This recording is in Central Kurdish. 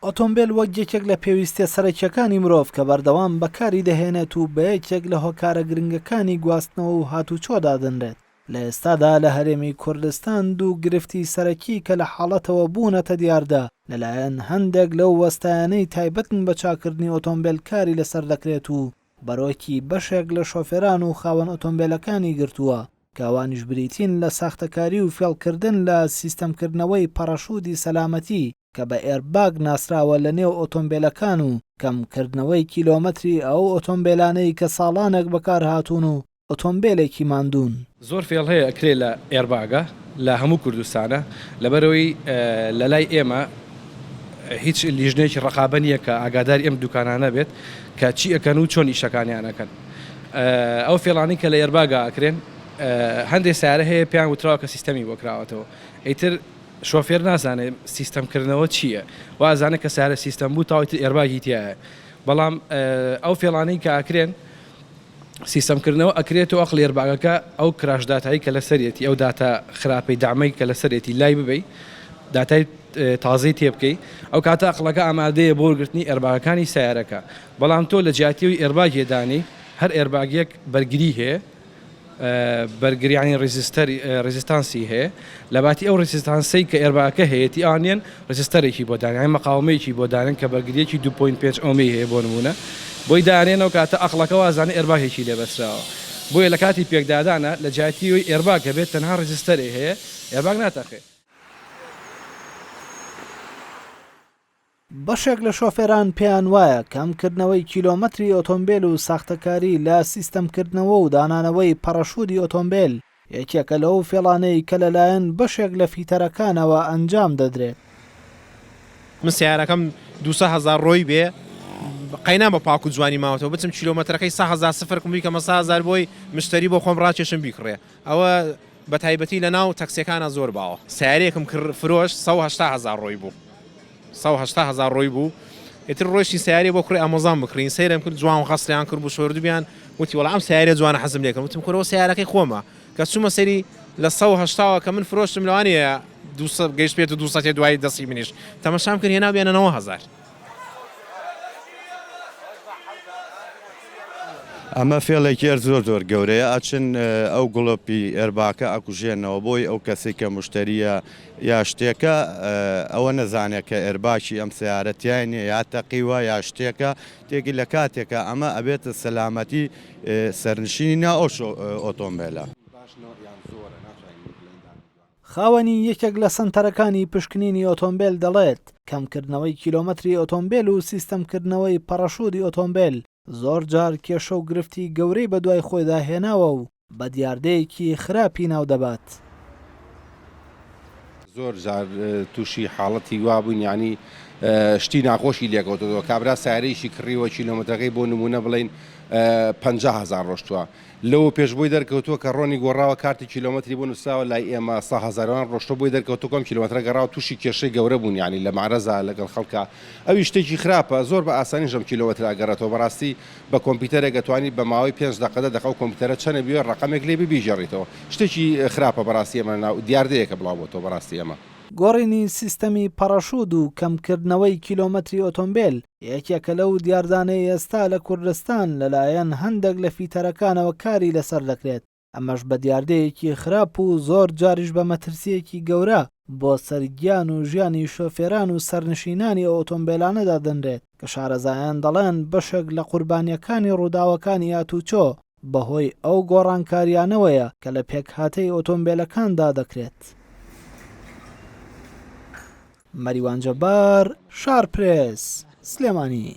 ئۆتۆمبیل وەک یەکێک لە پێویستیە سەرەکیەکانی مرۆڤ کە بەردەوام بەکاری دەهێنێت و بە یەکێک لە هۆکارە گرنگەکانی گواستنەوە و هاتوچۆدا دەنرێت. لە ئێستادا لە هەرێمی کوردستان دوو گرفتی سەرەکی کە لە حاڵەتەوە بوونەتە دیاردا لەلایەن هەندێک لەو وەستایانەی تایبەتن بە چاکردنی ئۆتۆمبیلکاری لەسەر دەکرێت و بەڕۆکی بەشێک لە شۆفێران و خاوەن ئۆتۆمبیلەکانی گرتووە کە ئەوانیش بریتین لە ساختەکاری و فێڵکردن لە سیستەمکردنەوەی پەڕەشودی سەلامەتی کە بە ئێرباگ ناسراوە لە نێو ئۆتۆمبیلەکان و کەمکردنەوەی کیلۆمەتری ئەو ئۆتۆمبیلانەی کە ساڵانێک بەکار هاتوون و ئۆتۆمبیلێکی ماندوون. زۆر فێڵ هەیە ئەکرێ لە ئێرباگە لە هەموو کوردستانە لەبەرەوەی لە لای ئێمە هیچ لیژنەیەکی ڕقابە نییە کە ئاگاداری ئەم دوکانانە بێت کە چی ئەکەن و چۆن ئیشەکانیانەکەن. ئەو فێڵانی کە لە ئێرباگە ئەکرێن هەندێک سیارە هەیە پێیان وتراوە کە سیستەمی وەکراوەتەوە ئیتر شۆفێر نازانێت سیستەمکردنەوە چییە وازانێت کە سیارە سیستەم بوو تاوەتی ئێرباگی تایە بەڵام ئەو فێڵانەی کە ئەکرێن سیستەمکردنەوە ئەکرێتەوە ئەقڵ ئێرباگەکە ئەو کراشداتایی کە لەسەرێتی ئەو داتا خراپەی دامەی کە لەسەرێتی لای ببەی داتای تازەی تێ بکەی ئەو کاتە ئەقڵەکە ئامادەیە بۆ وەرگرتنی ئێرباگەکانی سیارەکە بەڵام تۆ لە جیاتیەوەی ئێرباگێدانی هەر ئێرباگێک بەرگری هەیە بەرگریانی ڕێزیستانسی هەیە لە باتی ئەو ڕێزیستانسی کە ئێرباگەکە هەیەی ئاوانێن ڕێزیستەرێکی بۆ دانای مەقاومەیەکی بۆ دانن کە بەرگریەکی 2.5 ئۆمی هەیە بۆ نمونە بۆی دانێنەوە کاتە ئەقڵەکە وازانە ئێرباگێکی لێبەسراوە بۆیە لە کاتی پێکدادانە لە جیاتیەوەی ئێرباگە بێت تەنها ڕێزیستەرێ هەیە ئێرباگ ناتەخێت. بەشێک لە شۆفێران پێیان وایە کەمکردنەوەی کیلۆمەتری ئۆتۆمبیل و ساختەکاری لە سیستەمکردنەوە و دانانەوەی پەڕەشودی ئۆتۆمبیل یەکێکە لەو فێڵانەی کە لەلایەن بەشێک لە فیتەرەکانەوە ئەنجام دەدرێت. من سیارەکەم 200,000 ڕۆی بێ قەینا بە پاک و جوانی ماوەتەوە بچم کیلۆمەترەکەی 100,000 سفر کم بیکەمە 100,000 بۆی مشتری بۆ خۆم ڕاکێشم بیکڕێ ئەوە بە تایبەتی لە ناو تەکسیەکانە زۆر باوە. سیارەیەکم فرۆش 180,000 ڕۆی بوو 180,000 ڕۆی بوو ئیتر ڕۆیشتی سیارێ بۆ کوڕی ئامۆزان بکڕین سەیرم کرد جوان و خەستیان کرد بۆ شۆردوبیان وتی وەڵام سیارێ جوانە حەزم لێکم وتم کورەوە سیارەکەی خۆمە کە چوومە سەری لە 180 کە من فرۆشتم لەوانەیە گەیشت پێێت و 200 دوای دەستی منیش تەمەشام کرد هێنا بێنە 9,000. ئەمە فێڵێکی زۆر گەورەیە ئەچن ئەو گوڵۆپی ئێرباکە ئەکوژێنەوە بۆی ئەو کەسی کە مشتریە یا شتێکە ئەوە نەزانێت کە ئێرباکی ئەم سیارەتیانە یا تەقیوە یا شتێکە تێکی لە کاتێکە ئەمە ئەبێتە سەلامەتی سەرنشینی نا ئەو ئۆتۆمبیلە. خاوەنی یەکێک لە سنتەرەکانی پشکنینی ئۆتۆمبیل دەڵێت کەمکردنەوەی کیلۆمەتری ئۆتۆمبیل و سیستەمکردنەوەی پەڕەشودی ئۆتۆمبیل زۆر جار کێشە و گرفتی گەورەی بە دوای خۆیدا هێناوە و بە دیاردەیەکی خراپی ناو دەبات. زۆر جار تووشی حاڵەتی وابووین یعنی شتی ناخۆشی لێکەوتەوە کابرا سیارەیەکی کڕیوە کیلۆمەترەکەی بۆ نمونە بڵین 50,000 ڕۆشتووە لەوە پێشبووی دەرکەوتووە کە ڕۆنی گۆڕاوە کارتی کیلۆمەتری بۆ نووساوە لای ئێمە 100,000 ڕۆشتە بۆی دەرکەوتو کۆم کیلۆمەترە گەڕاوە تووشی کێشەی گەورە بوون یعنی لە مارەزا لەگەڵ خەڵکە ئەوی شتێکی خراپە زۆر بە ئاسانی ژەم کیلۆمەتر ئەگەڕێتەوە بەڕاستی بە کۆمپیوتەرێک دەتوانیت بە ماوەی 5 دقەدە دەخە و کۆمپیوتەرە چەنە بیوە ڕقەمێک لێ ببیژێڕیتەوە شتێکی خراپە بەڕاستی ئەمە دیاردەیەکە بڵاوبووەوە بەڕاستی ئەمە. گۆڕینی سیستەمی پەڕەشود و کەمکردنەوەی کیلۆمەتری ئۆتۆمبیل یەکێکە لەو دیاردانەی ئێستا لە کوردستان لەلایەن هەندێک لە فیتەرەکانەوە کاری لەسەر دەکرێت ئەمەش بە دیاردەیەکی خراپ و زۆر جاریش بە مەترسیەکی گەورە بۆ سەرگیان و ژیانی شۆفێران و سەرنشینانی ئۆتۆمبیلانەدا دەنرێت کە شارەزایان دەڵێن بەشێک لە قوربانیەکانی ڕووداوەکانی هاتوچۆ بەهۆی ئەو گۆڕانکاریانەوەیە کە لە پێکهاتەی ئۆتۆمبیلەکاندا دەکرێت. مەریوان جەبار، شارپرێس، سلێمانی.